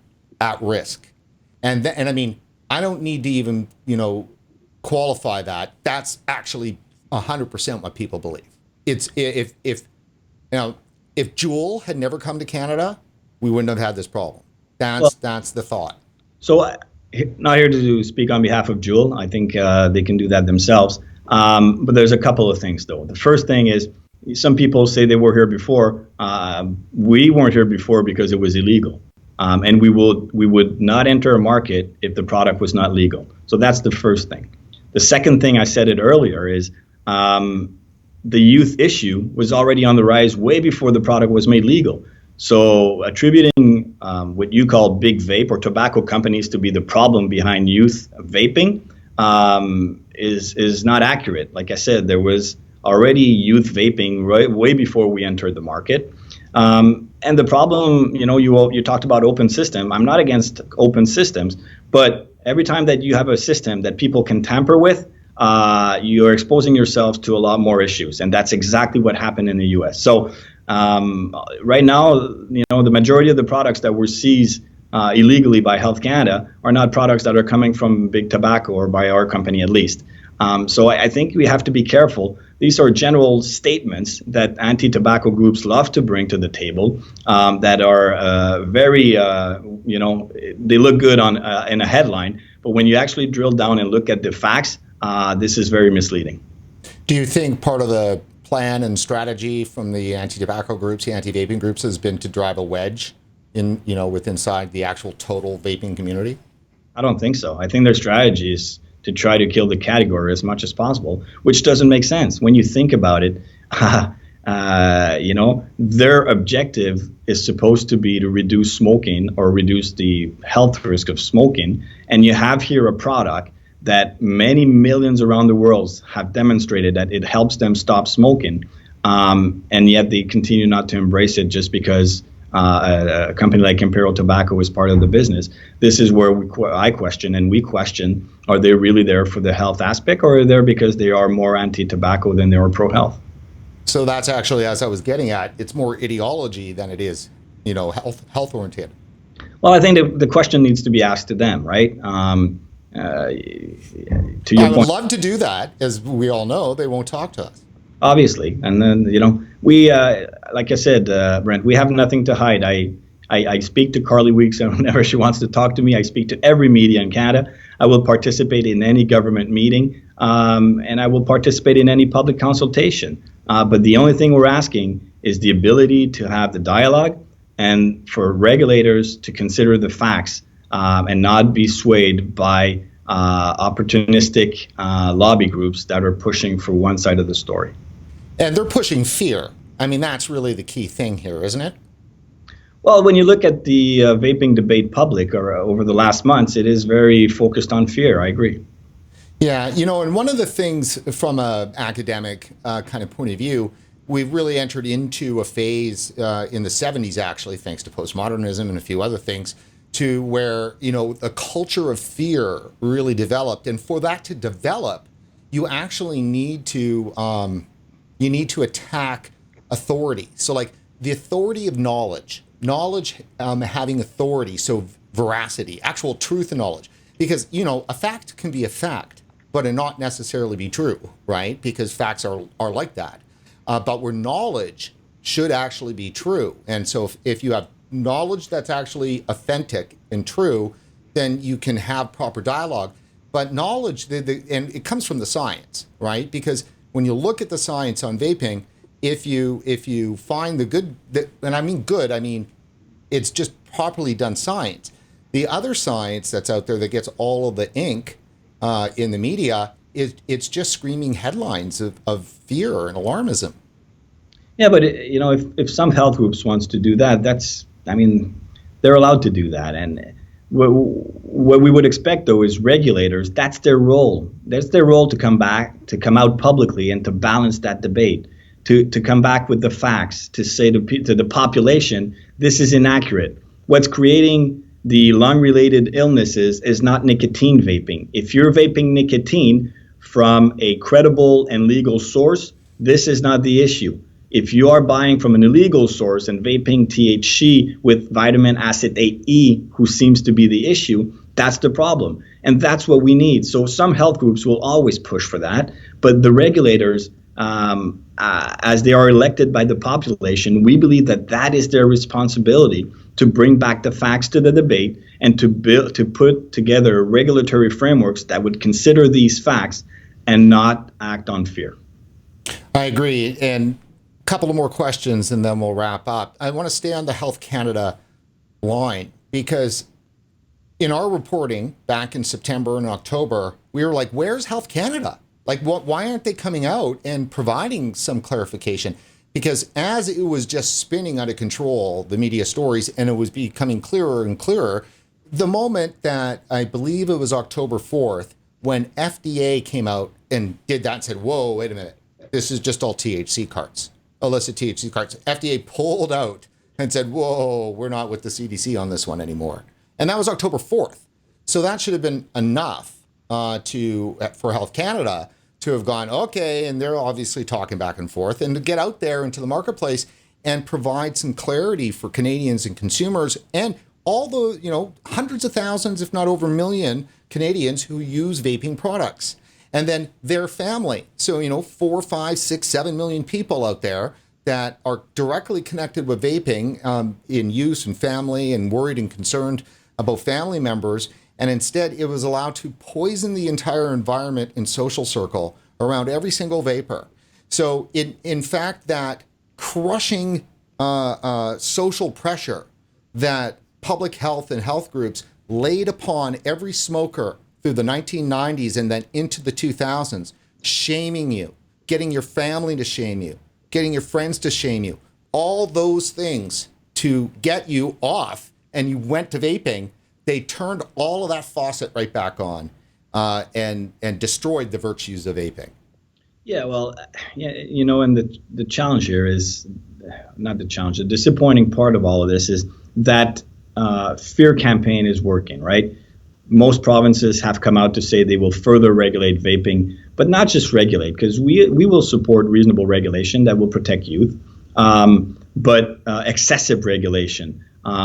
at risk. And I mean, I don't need to even, qualify that. That's actually 100% what people believe. It's if Juul had never come to Canada, we wouldn't have had this problem. That's the thought. So not here to speak on behalf of Juul. I think they can do that themselves. But there's a couple of things, though. The first thing is some people say they were here before. We weren't here before because it was illegal. And we would not enter a market if the product was not legal. So that's the first thing. The second thing, I said it earlier, is the youth issue was already on the rise way before the product was made legal. So attributing what you call big vape or tobacco companies to be the problem behind youth vaping is not accurate. Like I said, there was already youth vaping way before we entered the market. And the problem, you talked about open system. I'm not against open systems, but every time that you have a system that people can tamper with, you're exposing yourselves to a lot more issues. And that's exactly what happened in the US. So right now, the majority of the products that were seized illegally by Health Canada are not products that are coming from big tobacco, or by our company at least. So I think we have to be careful. These are general statements that anti-tobacco groups love to bring to the table that are very, they look good in a headline. But when you actually drill down and look at the facts, this is very misleading. Do you think part of the plan and strategy from the anti-tobacco groups, the anti-vaping groups, has been to drive a wedge inside the actual total vaping community? I don't think so. I think their strategy is to try to kill the category as much as possible, which doesn't make sense when you think about it. Their objective is supposed to be to reduce smoking or reduce the health risk of smoking. And you have here a product that many millions around the world have demonstrated that it helps them stop smoking. And yet they continue not to embrace it just because a company like Imperial Tobacco is part of the business. This is where I question, and we question, are they really there for the health aspect, or are they there because they are more anti-tobacco than they are pro-health? So that's actually, as I was getting at, it's more ideology than it is, health oriented. Well, I think the question needs to be asked to them, right? To your I would point, love to do that. As we all know, they won't talk to us. obviously. And then, we, like I said, Brent, we have nothing to hide. I speak to Carly Weeks whenever she wants to talk to me. I speak to every media in Canada. I will participate in any government meeting, and I will participate in any public consultation. But the only thing we're asking is the ability to have the dialogue and for regulators to consider the facts and not be swayed by opportunistic lobby groups that are pushing for one side of the story. And they're pushing fear. I mean, that's really the key thing here, isn't it? Well, when you look at the vaping debate public or over the last months, it is very focused on fear. I agree. Yeah, and one of the things from an academic kind of point of view, we've really entered into a phase in the 70s, actually, thanks to postmodernism and a few other things, to where, a culture of fear really developed. And for that to develop, you actually need to attack authority. So like the authority of knowledge having authority, so veracity, actual truth and knowledge. Because, a fact can be a fact, but it not necessarily be true, right? Because facts are like that. But where knowledge should actually be true. And so if you have knowledge that's actually authentic and true, then you can have proper dialogue. But knowledge, and it comes from the science, right? Because when you look at the science on vaping, if you find the good, and I mean good, I mean it's just properly done science. The other science that's out there that gets all of the ink in the media, it's just screaming headlines of fear and alarmism. Yeah, but if some health groups wants to do that, they're allowed to do that. And what we would expect, though, is regulators. That's their role. That's their role to come out publicly and to balance that debate, to come back with the facts, to say to the population, this is inaccurate. What's creating the lung-related illnesses is not nicotine vaping. If you're vaping nicotine from a credible and legal source, this is not the issue. If you are buying from an illegal source and vaping THC with vitamin acetate E, who seems to be the issue, that's the problem. And that's what we need. So some health groups will always push for that, but the regulators as they are elected by the population, we believe that that is their responsibility to bring back the facts to the debate and to put together regulatory frameworks that would consider these facts and not act on fear. I agree. And a couple of more questions and then we'll wrap up. I want to stay on the Health Canada line because in our reporting back in September and October, we were like, where's Health Canada? Like, why aren't they coming out and providing some clarification? Because as it was just spinning out of control, the media stories, and it was becoming clearer and clearer, the moment that I believe it was October 4th, when FDA came out and did that and said, whoa, wait a minute, this is just all THC carts, illicit THC carts. FDA pulled out and said, whoa, we're not with the CDC on this one anymore. And that was October 4th. So that should have been enough for Health Canada to have gone, okay, and they're obviously talking back and forth, and to get out there into the marketplace and provide some clarity for Canadians and consumers and all the, hundreds of thousands, if not over a million Canadians who use vaping products. And then their family. So, 4, 5, 6, 7 million people out there that are directly connected with vaping in use and family and worried and concerned about family members. And instead, it was allowed to poison the entire environment and social circle around every single vapor. So, in fact, that crushing social pressure that public health and health groups laid upon every smoker through the 1990s and then into the 2000s, shaming you, getting your family to shame you, getting your friends to shame you, all those things to get you off, and you went to vaping. They turned all of that faucet right back on and destroyed the virtues of vaping. Yeah, well, and the challenge here is, not the challenge, the disappointing part of all of this is that fear campaign is working, right? Most provinces have come out to say they will further regulate vaping, but not just regulate, because we will support reasonable regulation that will protect youth, but excessive regulation.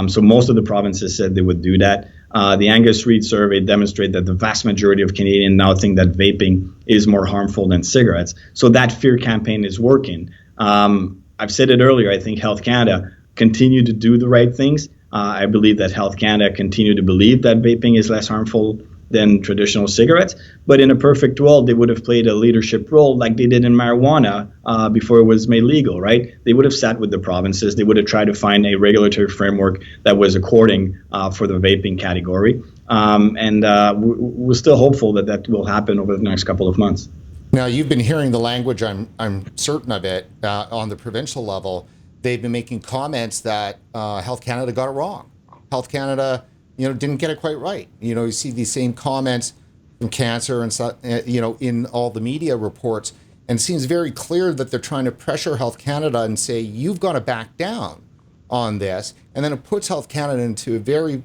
So most of the provinces said they would do that. The Angus Reid survey demonstrated that the vast majority of Canadians now think that vaping is more harmful than cigarettes. So that fear campaign is working. I've said it earlier, I think Health Canada continue to do the right things. I believe that Health Canada continue to believe that vaping is less harmful than traditional cigarettes. But in a perfect world, they would have played a leadership role like they did in marijuana before it was made legal, right? They would have sat with the provinces. They would have tried to find a regulatory framework that was according for the vaping category. And we're still hopeful that that will happen over the next couple of months. Now, you've been hearing the language, I'm certain of it, on the provincial level. They've been making comments that Health Canada got it wrong. Health Canada, didn't get it quite right. You see these same comments from Cancer and, in all the media reports. And it seems very clear that they're trying to pressure Health Canada and say, you've got to back down on this. And then it puts Health Canada into a very,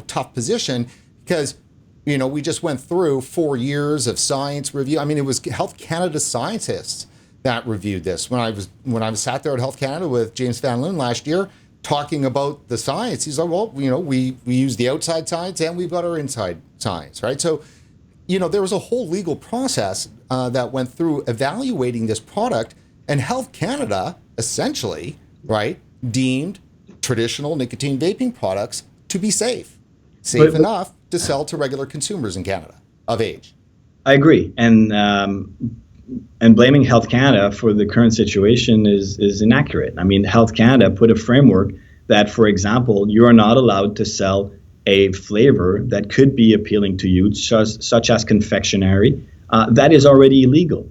tough position because, we just went through 4 years of science review. I mean, it was Health Canada scientists that reviewed this. When I was sat there at Health Canada with James Van Loon last year talking about the science, he's like, well, we use the outside science and we've got our inside science, right? So, there was a whole legal process that went through evaluating this product, and Health Canada essentially, right, deemed traditional nicotine vaping products to be safe enough to sell to regular consumers in Canada of age. I agree. And blaming Health Canada for the current situation is inaccurate. I mean, Health Canada put a framework that, for example, you are not allowed to sell a flavor that could be appealing to youth, such as confectionery. That is already illegal.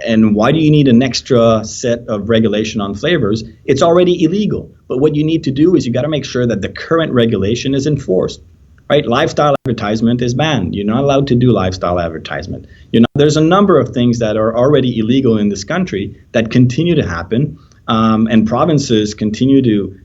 And why do you need an extra set of regulation on flavors? It's already illegal. But what you need to do is you got to make sure that the current regulation is enforced. Right? Lifestyle advertisement is banned. You're not allowed to do lifestyle advertisement. There's a number of things that are already illegal in this country that continue to happen, and provinces continue to,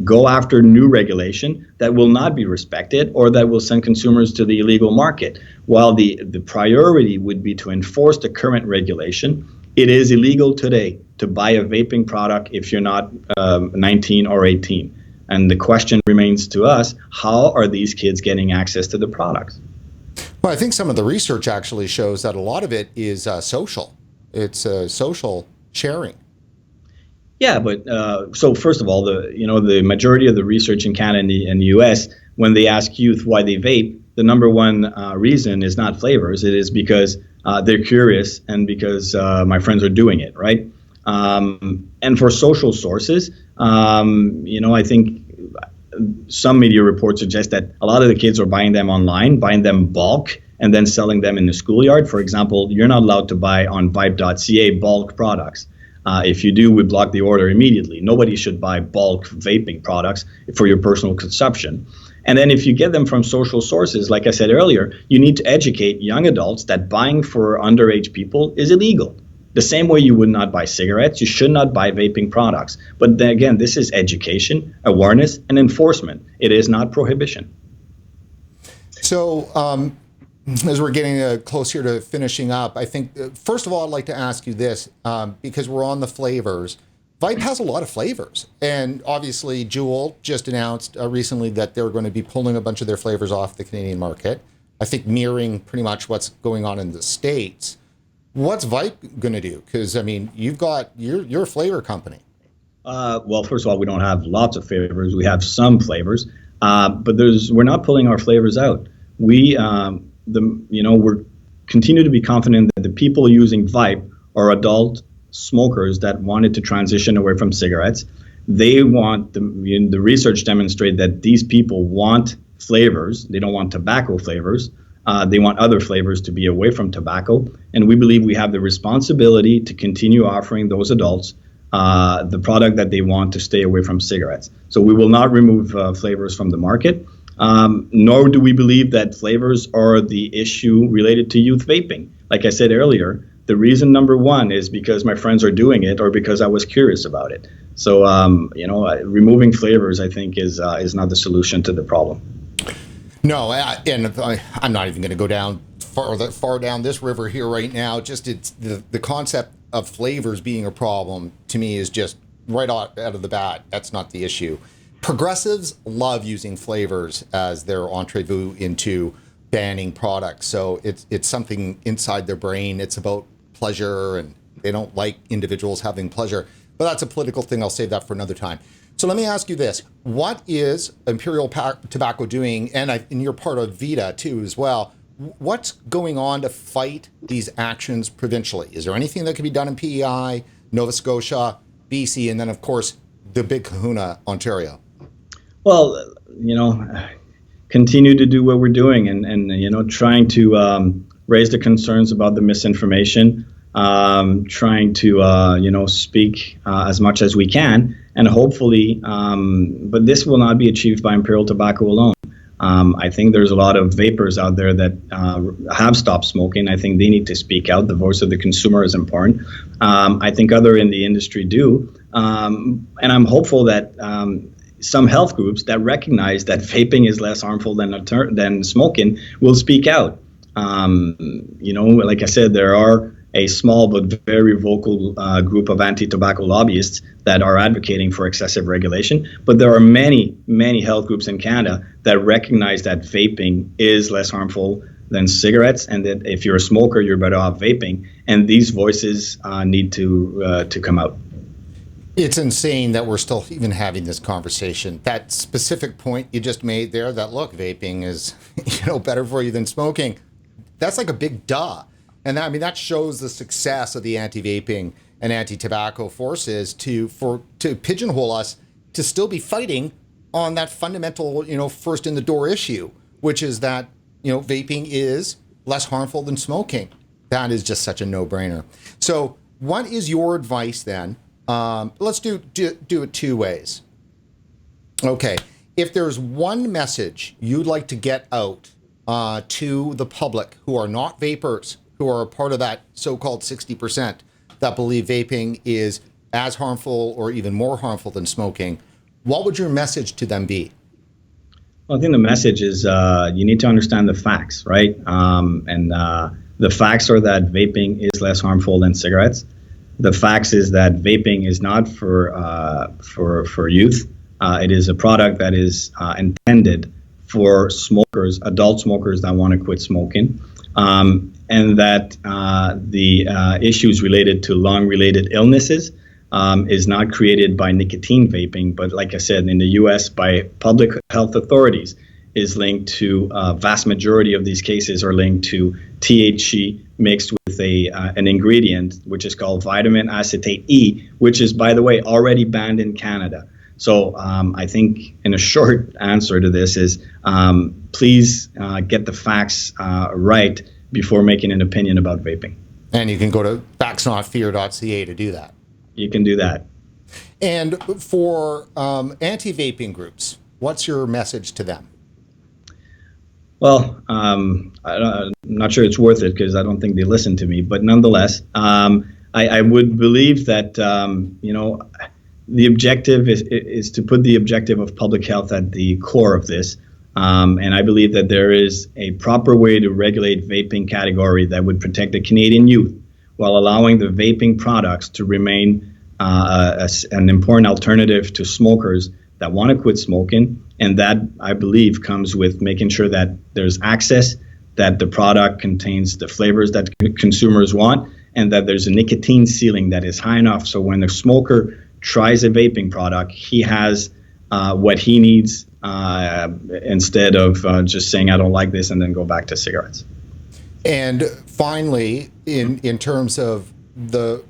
go after new regulation that will not be respected or that will send consumers to the illegal market. While the priority would be to enforce the current regulation, it is illegal today to buy a vaping product if you're not 19 or 18. And the question remains to us, how are these kids getting access to the products? Well, I think some of the research actually shows that a lot of it is social. It's social sharing. Yeah, but so first of all, the majority of the research in Canada and the U.S. when they ask youth why they vape, the number one reason is not flavors. It is because they're curious and because my friends are doing it, right? And for social sources, I think some media reports suggest that a lot of the kids are buying them online, buying them bulk, and then selling them in the schoolyard. For example, you're not allowed to buy on Vype.ca bulk products. If you do, we block the order immediately. Nobody should buy bulk vaping products for your personal consumption. And then if you get them from social sources, like I said earlier, you need to educate young adults that buying for underage people is illegal. The same way you would not buy cigarettes, you should not buy vaping products. But then again, this is education, awareness, and enforcement. It is not prohibition. So, as we're getting close here to finishing up, I think, first of all, I'd like to ask you this, because we're on the flavors. Vype has a lot of flavors. And obviously, Juul just announced recently that they're going to be pulling a bunch of their flavors off the Canadian market. I think mirroring pretty much what's going on in the States. What's Vype going to do? Because, I mean, you're a flavor company. Well, first of all, we don't have lots of flavors. We have some flavors, but we're not pulling our flavors out. We're continue to be confident that the people using Vype are adult smokers that wanted to transition away from cigarettes. They want the research demonstrate that these people want flavors. They don't want tobacco flavors. They want other flavors to be away from tobacco. And we believe we have the responsibility to continue offering those adults the product that they want to stay away from cigarettes. So we will not remove flavors from the market. Nor do we believe that flavors are the issue related to youth vaping. Like I said earlier, the reason number one is because my friends are doing it or because I was curious about it. So, removing flavors, I think, is not the solution to the problem. No, I'm not even going to go down far down this river here right now. Just it's the concept of flavors being a problem to me is just right out of the bat. That's not the issue. Progressives love using flavors as their entree into banning products. So it's something inside their brain. It's about pleasure, and they don't like individuals having pleasure. But that's a political thing. I'll save that for another time. So let me ask you this. What is Imperial Tobacco doing, and you're part of VITA too as well, what's going on to fight these actions provincially? Is there anything that can be done in PEI, Nova Scotia, BC, and then, of course, the big kahuna, Ontario? Well, continue to do what we're doing and trying to raise the concerns about the misinformation, trying to, speak as much as we can. And hopefully, but this will not be achieved by Imperial Tobacco alone. I think there's a lot of vapors out there that have stopped smoking. I think they need to speak out. The voice of the consumer is important. I think other in the industry do. And I'm hopeful that some health groups that recognize that vaping is less harmful than smoking will speak out. Like I said, there are a small but very vocal group of anti-tobacco lobbyists that are advocating for excessive regulation. But there are many, many health groups in Canada that recognize that vaping is less harmful than cigarettes, and that if you're a smoker, you're better off vaping. And these voices need to come out. It's insane that we're still even having this conversation. That specific point you just made there, that look, vaping is better for you than smoking. That's like a big duh. And that shows the success of the anti-vaping and anti-tobacco forces to pigeonhole us to still be fighting on that fundamental, first in the door issue, which is that, vaping is less harmful than smoking. That is just such a no-brainer. So what is your advice then? Let's do it two ways. Okay. If there's one message you'd like to get out to the public who are not vapors, who are a part of that so-called 60% that believe vaping is as harmful or even more harmful than smoking, what would your message to them be? Well, I think the message is you need to understand the facts, right? And the facts are that vaping is less harmful than cigarettes. The facts is that vaping is not for youth. It is a product that is intended for smokers, adult smokers that want to quit smoking, and that the issues related to lung-related illnesses is not created by nicotine vaping, but like I said, in the U.S. by public health authorities, is linked to vast majority of these cases are linked to THC mixed with an ingredient which is called vitamin acetate E, which is, by the way, already banned in Canada. So I think in a short answer to this is please get the facts right before making an opinion about vaping. And you can go to factsnotfear.ca to do that. You can do that. And for anti-vaping groups, what's your message to them? Well, I'm not sure it's worth it because I don't think they listen to me. But nonetheless, I would believe that, the objective is to put the objective of public health at the core of this. And I believe that there is a proper way to regulate vaping category that would protect the Canadian youth while allowing the vaping products to remain an important alternative to smokers that want to quit smoking. And that, I believe, comes with making sure that there's access, that the product contains the flavors that consumers want, and that there's a nicotine ceiling that is high enough so when the smoker tries a vaping product, he has what he needs instead of just saying, I don't like this, and then go back to cigarettes. And finally, in terms of the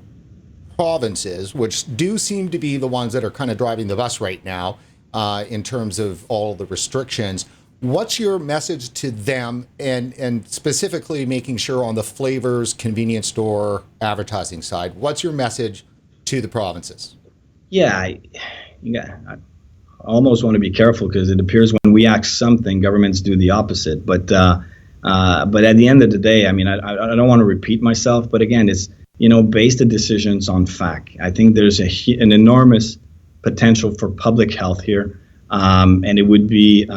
provinces, which do seem to be the ones that are kind of driving the bus right now in terms of all the restrictions, what's your message to them, and specifically making sure on the flavors, convenience store, advertising side, what's your message to the provinces? Yeah, I almost want to be careful because it appears when we ask something, governments do the opposite. But at the end of the day, I mean, I don't want to repeat myself, but again, it's, base the decisions on fact. I think there's an enormous potential for public health here, and it would be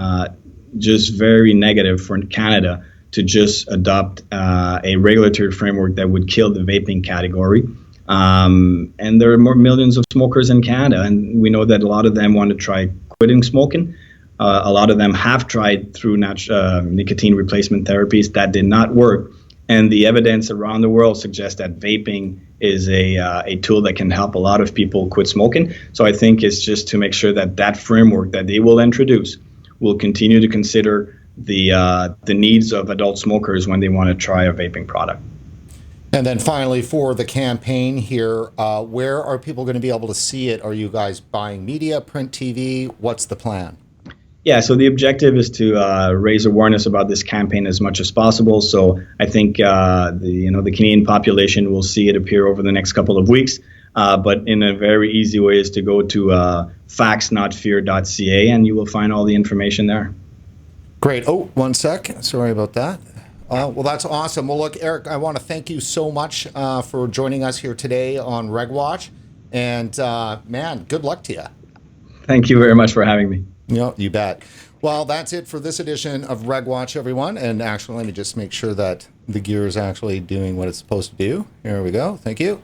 just very negative for Canada to just adopt a regulatory framework that would kill the vaping category. And there are more millions of smokers in Canada, and we know that a lot of them want to try quitting smoking. A lot of them have tried through nicotine replacement therapies that did not work. And the evidence around the world suggests that vaping is a tool that can help a lot of people quit smoking. So I think it's just to make sure that that framework that they will introduce will continue to consider the needs of adult smokers when they want to try a vaping product. And then finally, for the campaign here, where are people going to be able to see it? Are you guys buying media, print TV? What's the plan? Yeah, so the objective is to raise awareness about this campaign as much as possible. So I think the Canadian population will see it appear over the next couple of weeks. But in a very easy way is to go to factsnotfear.ca, and you will find all the information there. Great. Oh, one sec. Sorry about that. Well, that's awesome. Well, look, Eric, I want to thank you so much for joining us here today on RegWatch. And man, good luck to you. Thank you very much for having me. You bet. Well, that's it for this edition of RegWatch, everyone. And actually, let me just make sure that the gear is actually doing what it's supposed to do. Here we go. Thank you.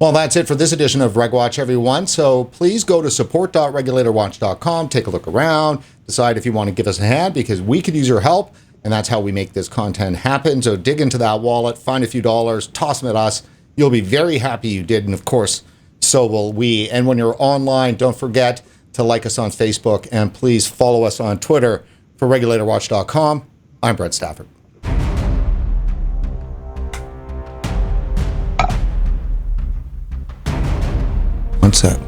Well, that's it for this edition of RegWatch, everyone. So please go to support.regulatorwatch.com, take a look around, decide if you want to give us a hand, because we could use your help. And that's how we make this content happen. So dig into that wallet, find a few dollars, toss them at us. You'll be very happy you did. And of course, so will we. And when you're online, don't forget to like us on Facebook, and please follow us on Twitter. For regulatorwatch.com, I'm Brett Stafford. One sec.